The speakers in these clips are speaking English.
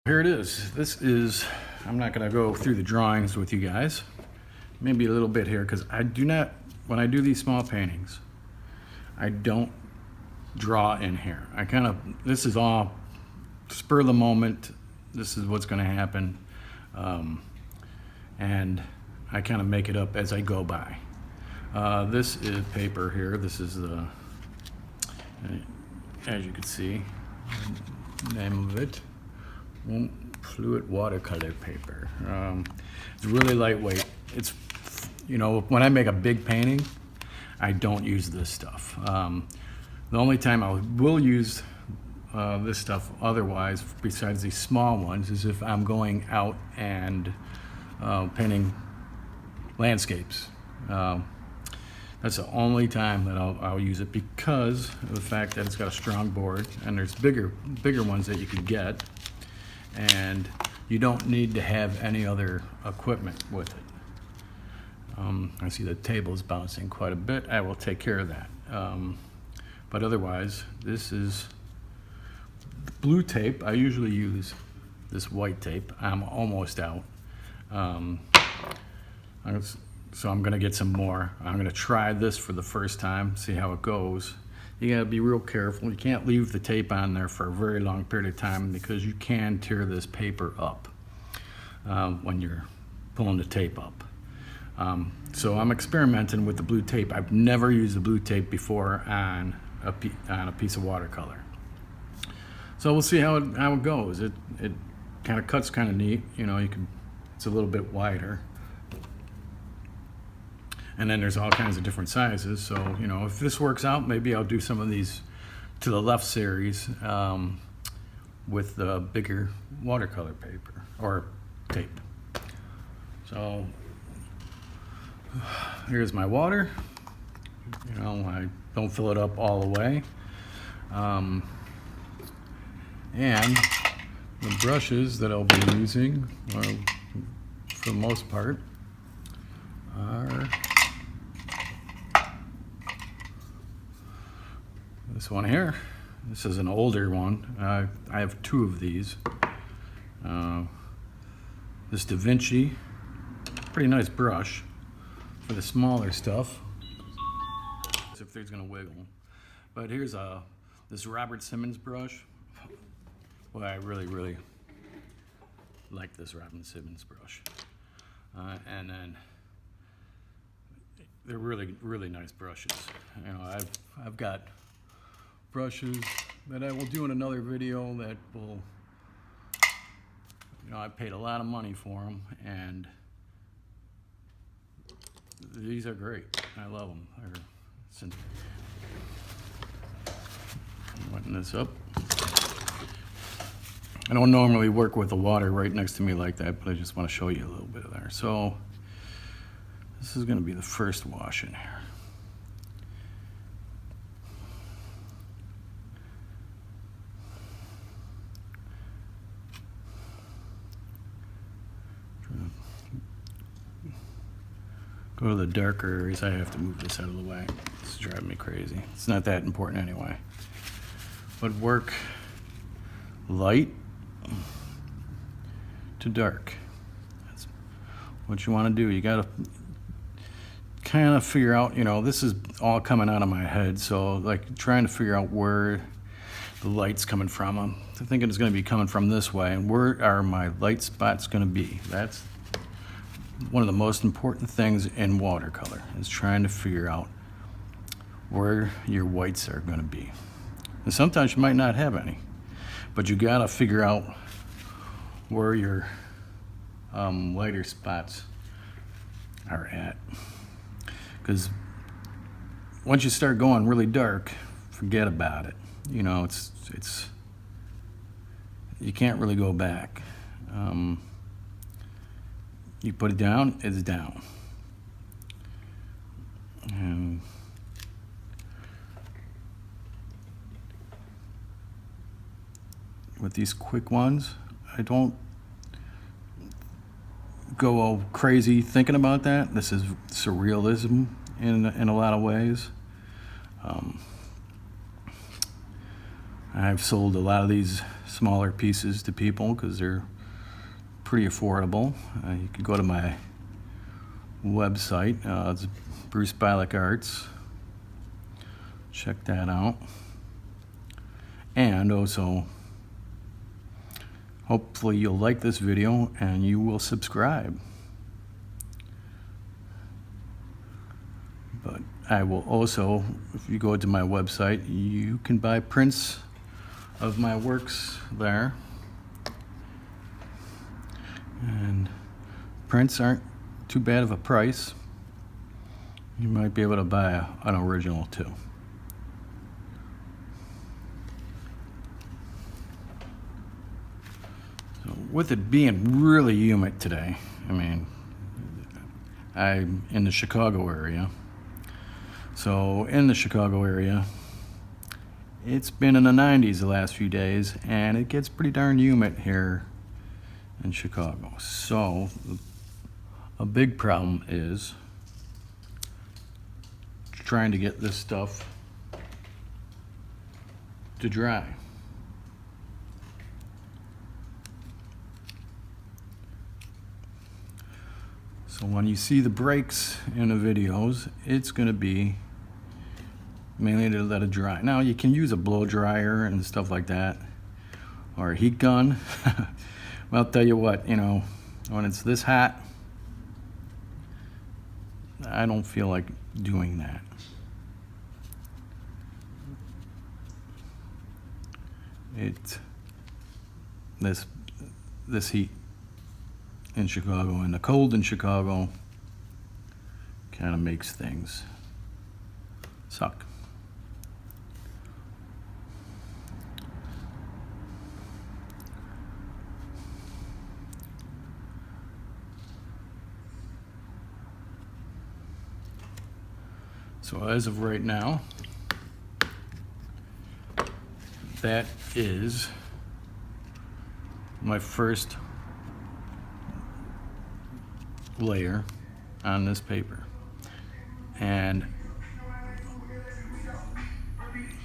Here it is. I'm not going to go through the drawings with you guys. Maybe a little bit here, because I do not, when I do these small paintings, I don't draw in here. This is all spur of the moment. This is what's going to happen. And I kind of make it up as I go by. This is paper here. This is the, as you can see, name of it. Fluid watercolor paper. It's really lightweight. It's, when I make a big painting, I don't use this stuff. The only time I will use this stuff otherwise, besides these small ones, is if I'm going out and painting landscapes. That's the only time that I'll use it, because of the fact that it's got a strong board, and there's bigger ones that you can get. And you don't need to have any other equipment with it. I see the table is bouncing quite a bit. I will take care of that. But otherwise, this is blue tape. I usually use this white tape. I'm almost out. So I'm gonna get some more. I'm gonna try this for the first time, see how it goes. You gotta be real careful. You can't leave the tape on there for a very long period of time, because you can tear this paper up when you're pulling the tape up. So I'm experimenting with the blue tape. I've never used the blue tape before on a piece of watercolor. So we'll see how it goes. It kind of cuts kind of neat. It's a little bit wider. And then there's all kinds of different sizes. So, if this works out, maybe I'll do some of these to the left series with the bigger watercolor paper or tape. So here's my water. I don't fill it up all the way. And the brushes that I'll be using, for the most part, are this one here. This is an older one. I have two of these. This Da Vinci, pretty nice brush for the smaller stuff, if there's gonna wiggle. But here's this Robert Simmons brush. Well, I really like this Robert Simmons brush. And then they're really nice brushes. I've got brushes that I will do in another video that will, I paid a lot of money for them, and these are great. I love them. I'm wetting this up. I don't normally work with the water right next to me like that, but I just want to show you a little bit of there. So this is going to be the first wash in here. Go to the darker areas. I have to move this out of the way. It's driving me crazy. It's not that important anyway. But work light to dark. That's what you want to do. You got to kind of figure out, this is all coming out of my head, so like trying to figure out where the light's coming from. I'm thinking it's going to be coming from this way, and where are my light spots going to be? That's one of the most important things in watercolor, is trying to figure out where your whites are going to be. And sometimes you might not have any, but you got to figure out where your lighter spots are at. Because once you start going really dark, forget about it. It's you can't really go back. You put it down, it's down. And with these quick ones, I don't go all crazy thinking about that. This is surrealism in a lot of ways. I've sold a lot of these smaller pieces to people because they're pretty affordable. You can go to my website. It's Bruce Bialik Arts. Check that out. And also, hopefully you'll like this video and you will subscribe. But I will also, if you go to my website, you can buy prints of my works there. And prints aren't too bad of a price. You might be able to buy an original too. So with it being really humid today, I mean, I'm in the Chicago area. So in the Chicago area, it's been in the 90s the last few days, and it gets pretty darn humid here in Chicago. So a big problem is trying to get this stuff to dry. So when you see the breaks in the videos, it's going to be mainly to let it dry. Now you can use a blow dryer and stuff like that, or a heat gun. Well, I'll tell you what, you know, when it's this hot, I don't feel like doing that. This heat in Chicago and the cold in Chicago kind of makes things suck. So as of right now, that is my first layer on this paper. And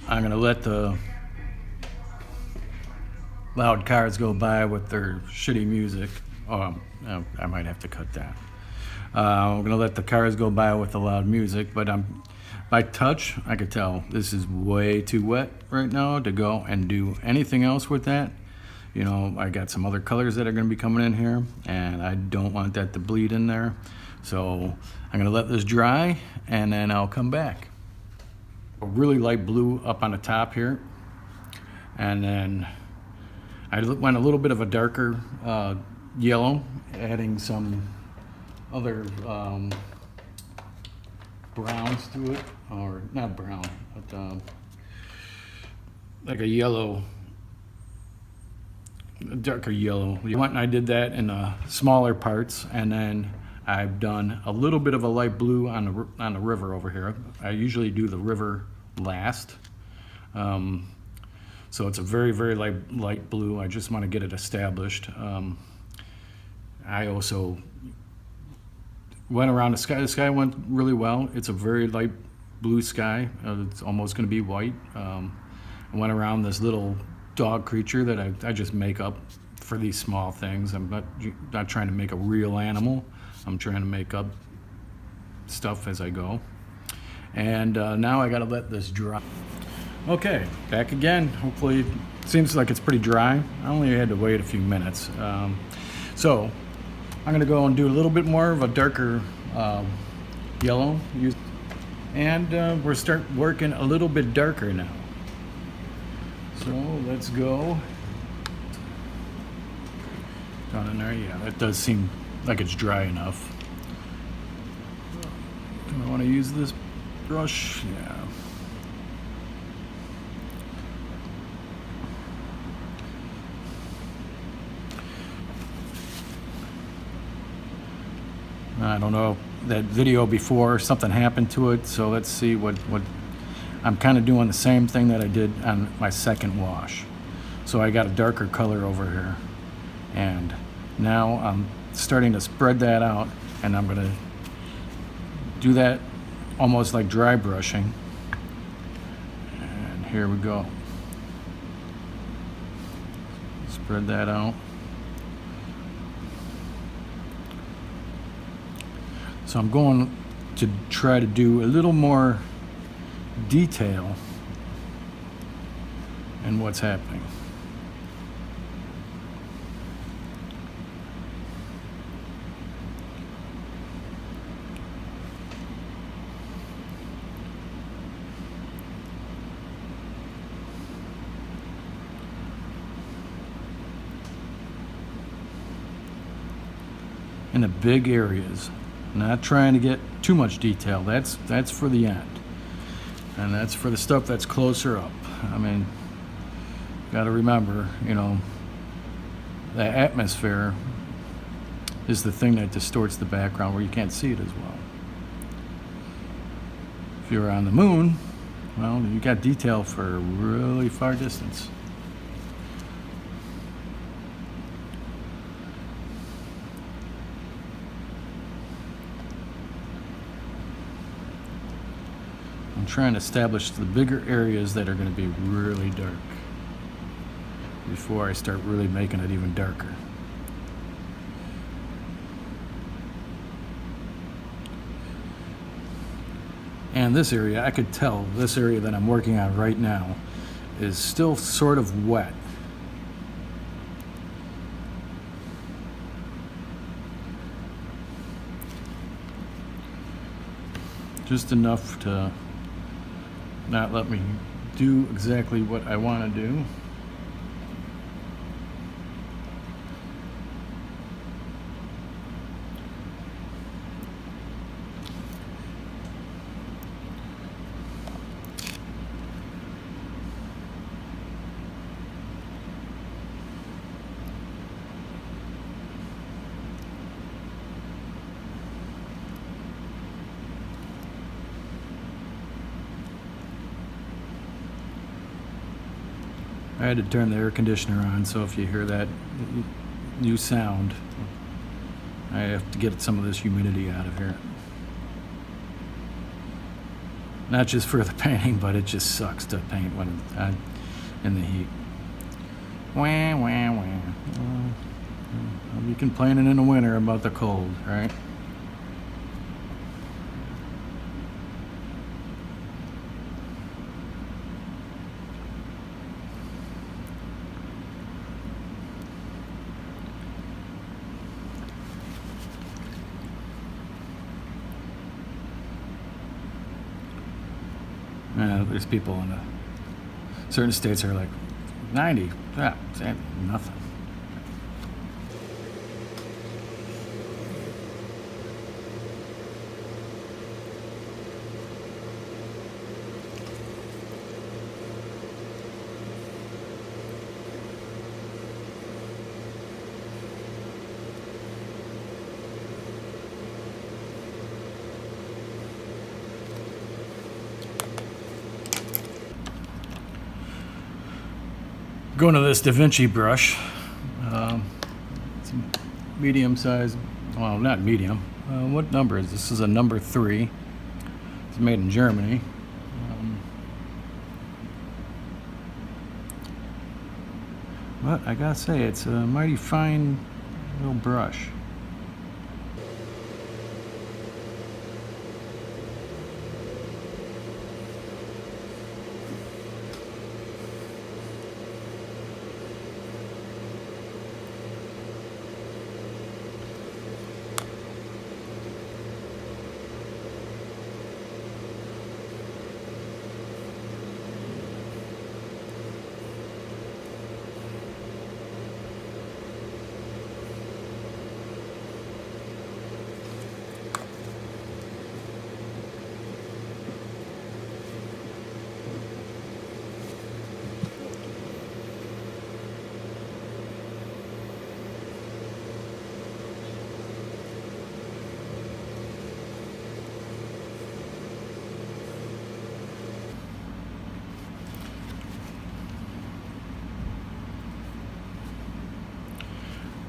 I'm going to let the loud cars go by with their shitty music. Oh, I might have to cut that. I'm going to let the cars go by with the loud music, but by touch, I could tell this is way too wet right now to go and do anything else with that. You know, I got some other colors that are going to be coming in here, and I don't want that to bleed in there. So I'm going to let this dry, and then I'll come back. A really light blue up on the top here, and then I went a little bit of a darker yellow, adding some other browns to it, or not brown, but like a yellow, a darker yellow. I did that in the smaller parts, and then I've done a little bit of a light blue on the river over here. I usually do the river last, so it's a very, very light blue. I just want to get it established. I also went around the sky. The sky went really well. It's a very light blue sky. It's almost going to be white. I went around this little dog creature that I just make up for these small things. I'm not trying to make a real animal. I'm trying to make up stuff as I go. And now I got to let this dry. Okay, back again. Hopefully, it seems like it's pretty dry. I only had to wait a few minutes. So I'm going to go and do a little bit more of a darker yellow. And we're start working a little bit darker now. So let's go down in there. Yeah, that does seem like it's dry enough. Do I want to use this brush? Yeah. I don't know, that video before, something happened to it, so let's see what I'm kind of doing the same thing that I did on my second wash. So I got a darker color over here, and now I'm starting to spread that out, and I'm going to do that almost like dry brushing. And here we go. Spread that out. So I'm going to try to do a little more detail in what's happening. In the big areas, not trying to get too much detail. That's for the end, and that's for the stuff that's closer up. I mean, got to remember, you know, the atmosphere is the thing that distorts the background where you can't see it as well. If you're on the moon, well, you got detail for a really far distance. I'm trying to establish the bigger areas that are going to be really dark before I start really making it even darker. And this area, I could tell, this area that I'm working on right now is still sort of wet. Just enough to not let me do exactly what I want to do. I had to turn the air conditioner on, so if you hear that new sound, I have to get some of this humidity out of here. Not just for the painting, but it just sucks to paint when it's in the heat. Wah, wah, wah. I'll be complaining in the winter about the cold, right? There's people in certain states are like 90, yeah, nothing. Going to this Da Vinci brush. It's a medium size, well, not medium. What number is this? This is a number 3. It's made in Germany. But I gotta say, it's a mighty fine little brush.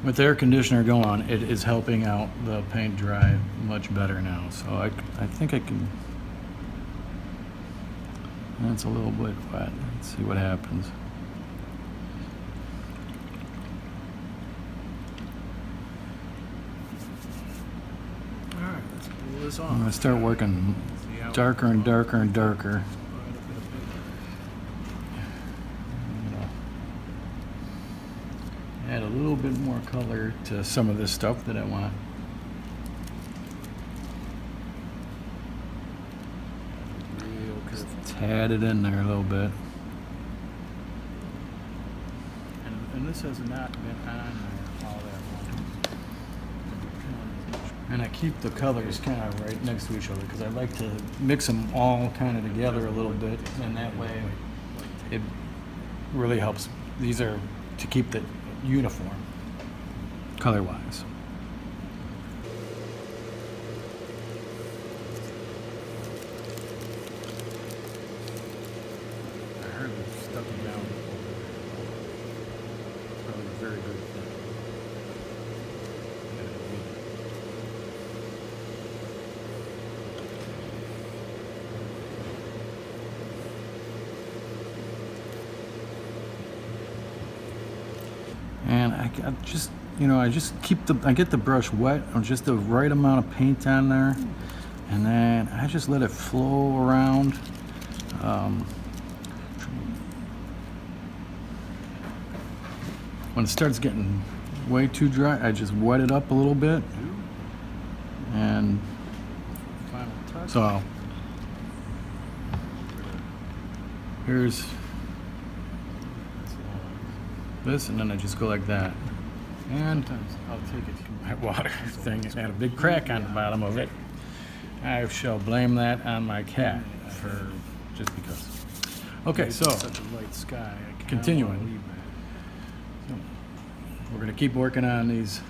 With the air conditioner going, it is helping out the paint dry much better now. So I think I can. That's a little bit wet. Let's see what happens. this off. I'm gonna start working darker and darker and darker. Add a little bit more color to some of this stuff that I want. Just tad it in there a little bit. And this has not been on there all that long. And I keep the colors kind of right next to each other because I like to mix them all kind of together a little bit, and that way it really helps. These are to keep the uniform color-wise. I heard them stuck it down. Probably a very good thing. And I just, I just I get the brush wet on just the right amount of paint on there, and then I just let it flow around. When it starts getting way too dry, I just wet it up a little bit, and Final touch. so here's this, and then I just go like that. And Sometimes I'll take it to my water thing had a big crack on the bottom of it. I shall blame that on my cat for just because. Okay, so such a light sky. I kinda continuing. wanna leave that. we're gonna keep working on these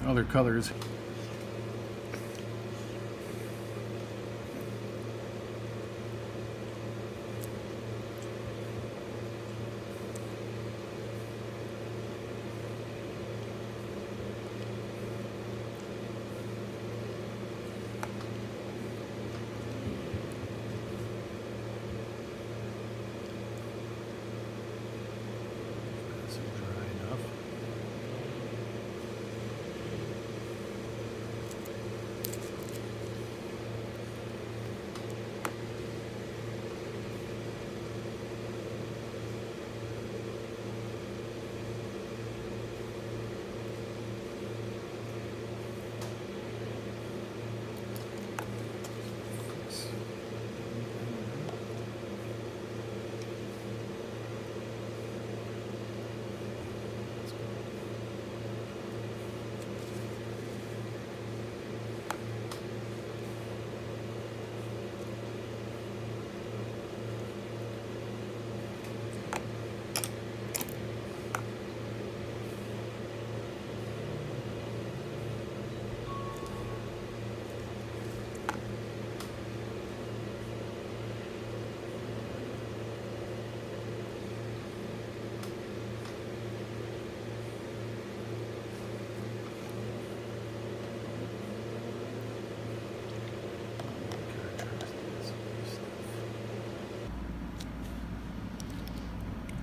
other colors. Is it dry enough?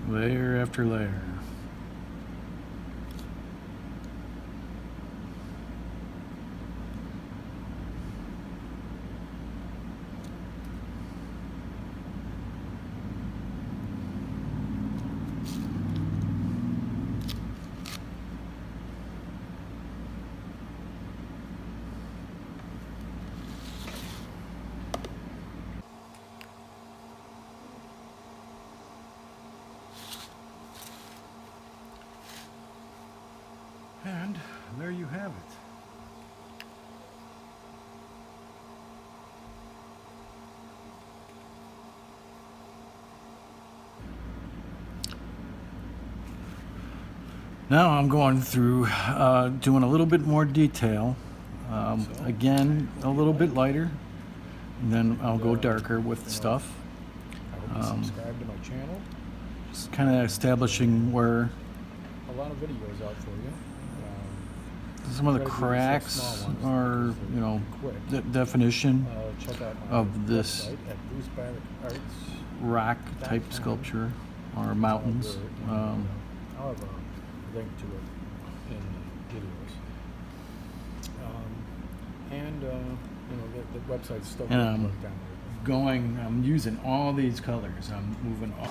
Layer after layer. And there you have it. Now I'm going through doing a little bit more detail. Again, a little bit lighter. And then I'll go darker with stuff. I hope you subscribe to my channel. Just kind of establishing where A lot of videos out for you. some of the Try to do these cracks small ones or, because they're quick. the definition Check out my of this website at Bruce Arts. rock type sculpture or mountains. I'll have a link to it in the videos. and the website's still And, getting worked on. I'm using all these colors. I'm moving all.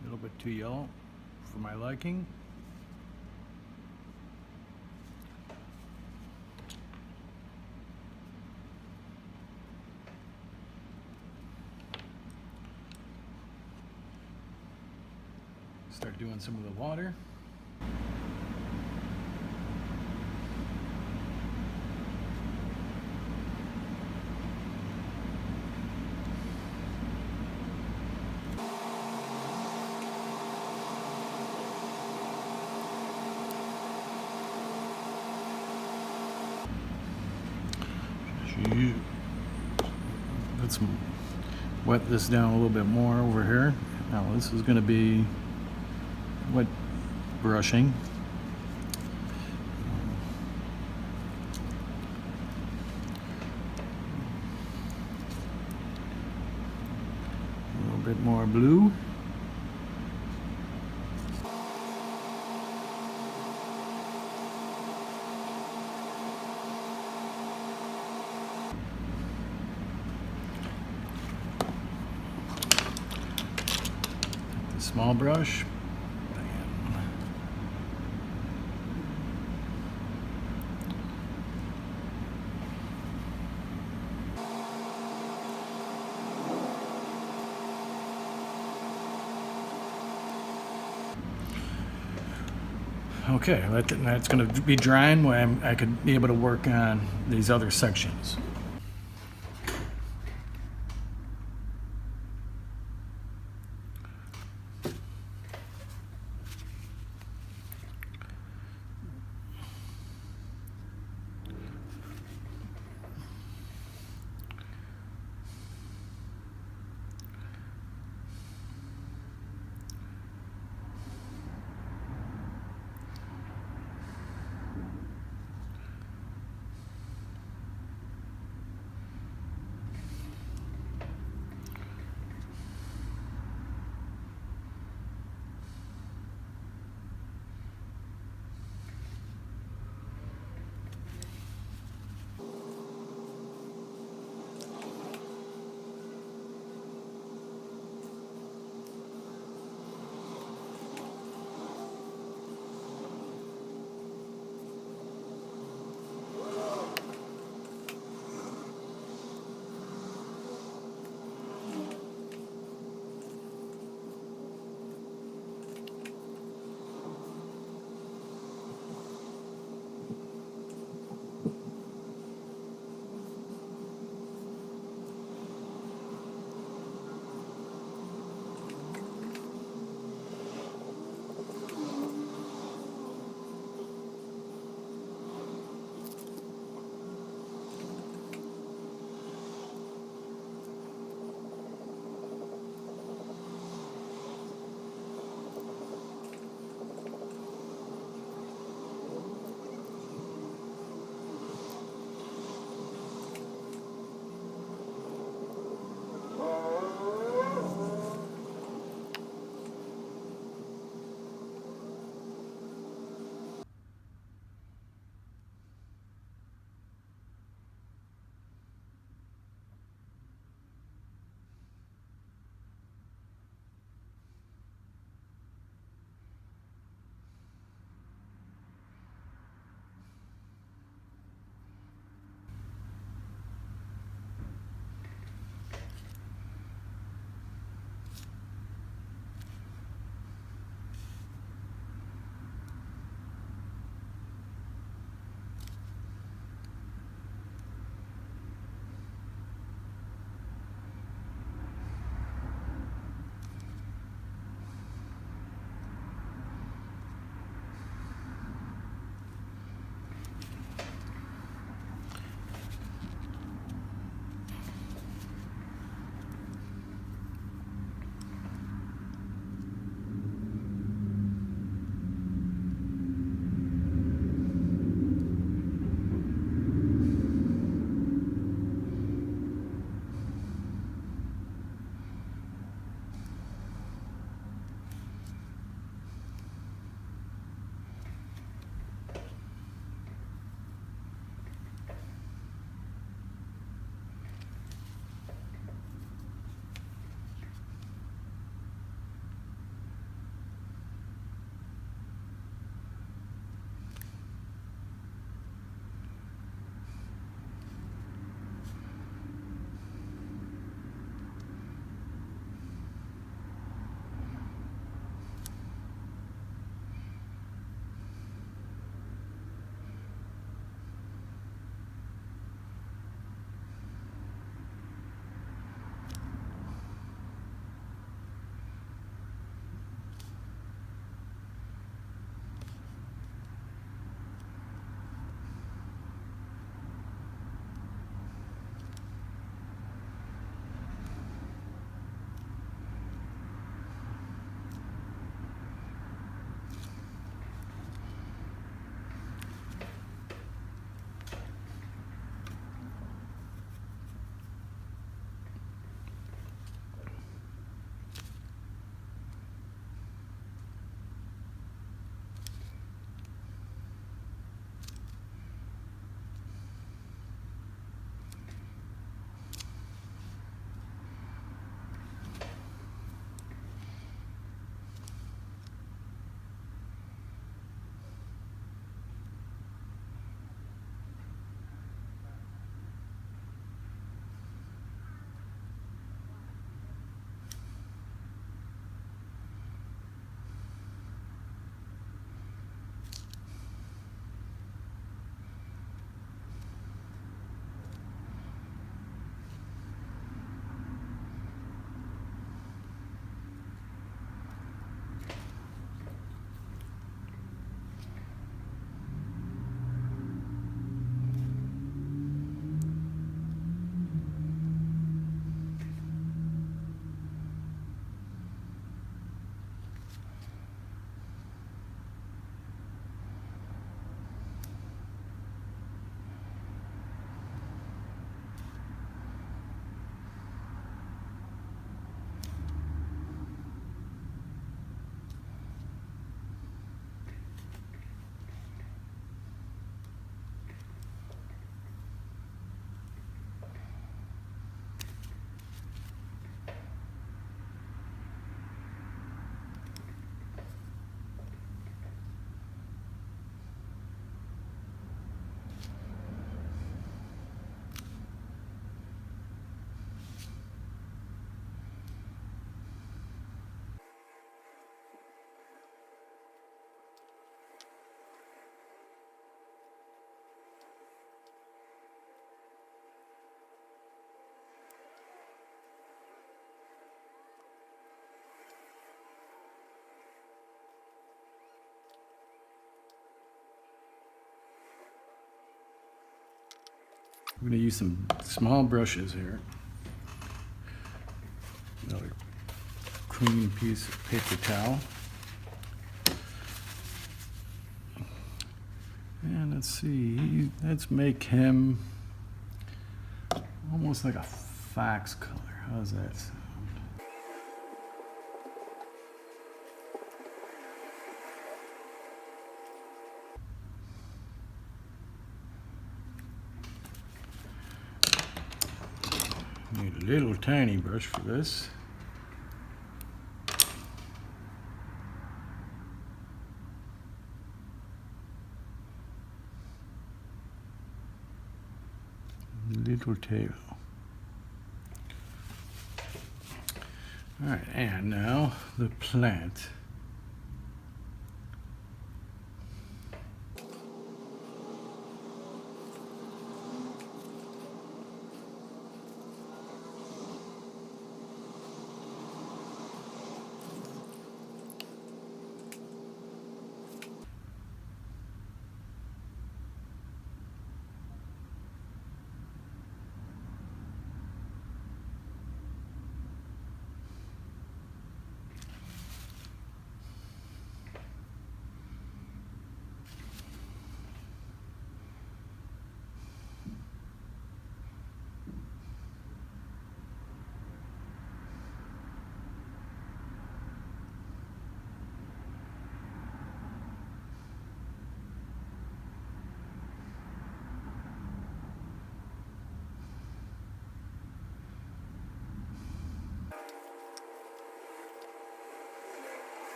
A little bit too yellow for my liking. Start doing some of the water. Let's wet this down a little bit more over here. Now this is going to be wet brushing. A little bit more blue. Small brush. Okay, that's going to be drying when I could be able to work on these other sections. I'm going to use some small brushes here. Another clean piece of paper towel. And let's see, let's make him almost like a fox color. How's that sound? Need a little tiny brush for this. Little tail. All right, and now the plant.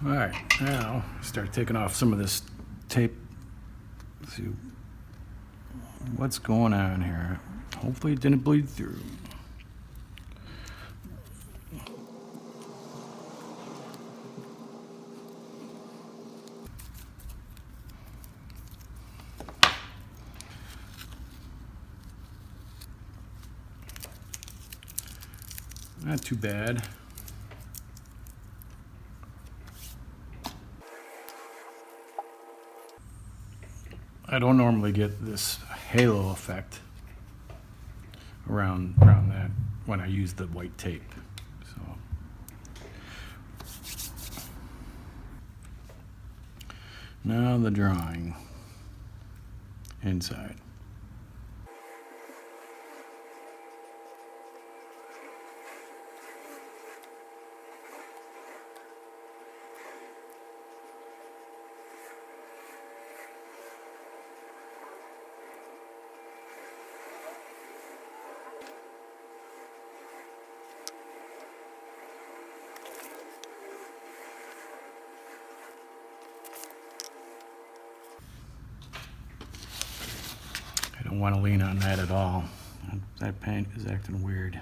All right, now start taking off some of this tape. Let's see what's going on here. Hopefully it didn't bleed through. Not too bad. I don't normally get this halo effect around that when I use the white tape. So now the drawing inside. I don't want to lean on that at all. That paint is acting weird.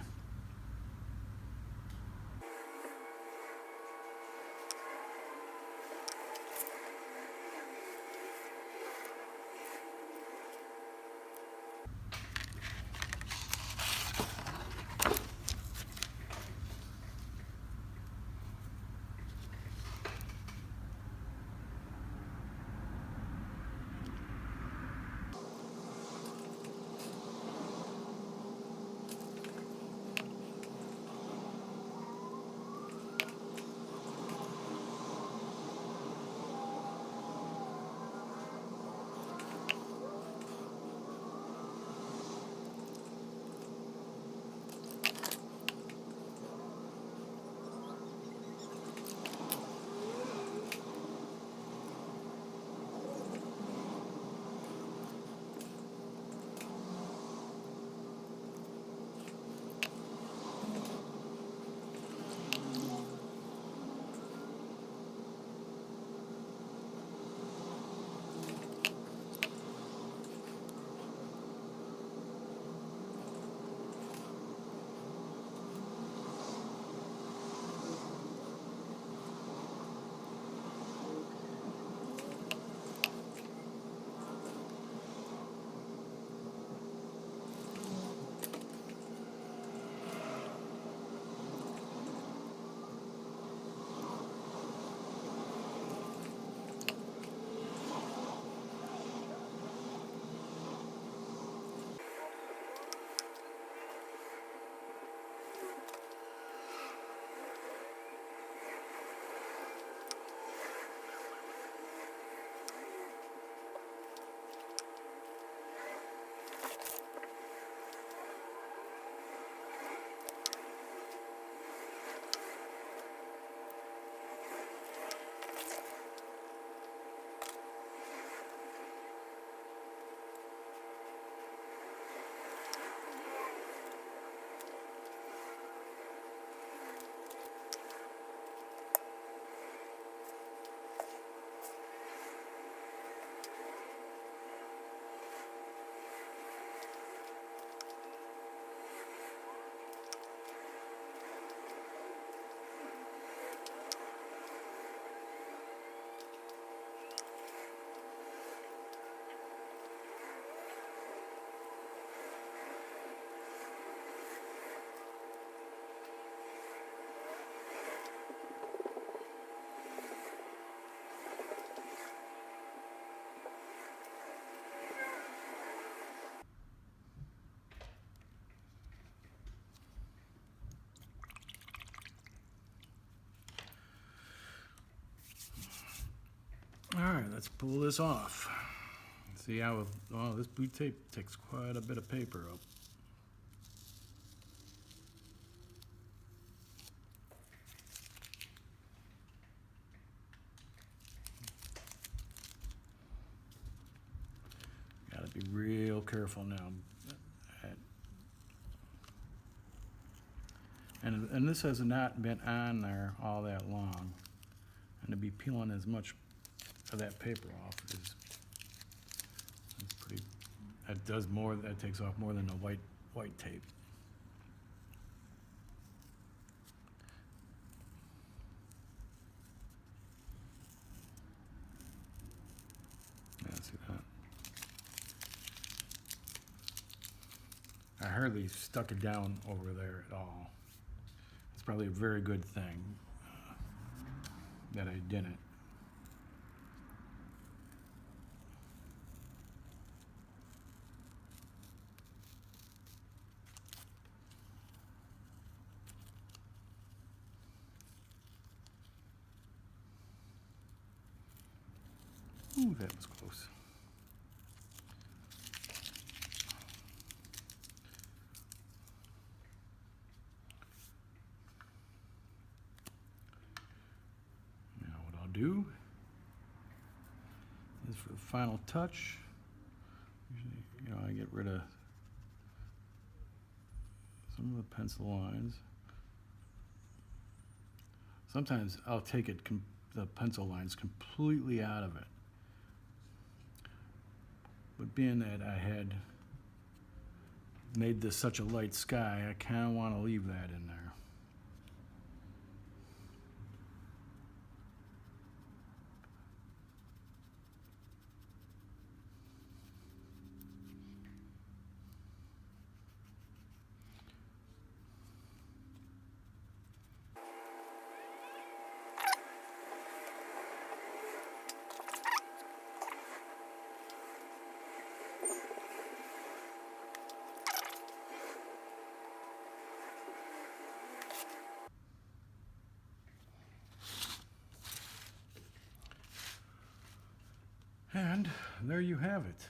let's pull this off. See how, oh, this blue tape takes quite a bit of paper up. Gotta be real careful now. And this has not been on there all that long. And to be peeling as much of that paper off is pretty, that takes off more than the white tape. Yeah, see that? I hardly stuck it down over there at all. It's probably a very good thing that I didn't. Ooh, that was close. Now what I'll do is for the final touch, usually, I get rid of some of the pencil lines. Sometimes I'll take the pencil lines completely out of it. But being that I had made this such a light sky, I kind of want to leave that in there. And there you have it.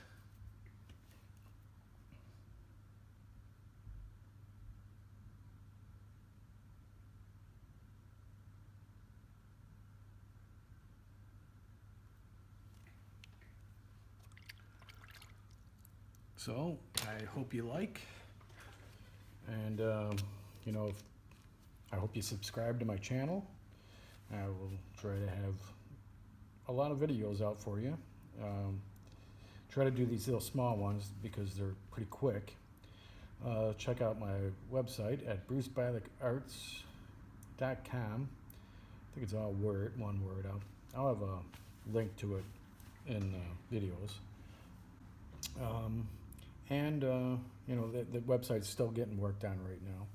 So I hope you like, and I hope you subscribe to my channel. I will try to have a lot of videos out for you. Try to do these little small ones because they're pretty quick. Check out my website at brucebylickarts.com. I think it's all one word. I'll have a link to it in videos. The website's still getting worked on right now.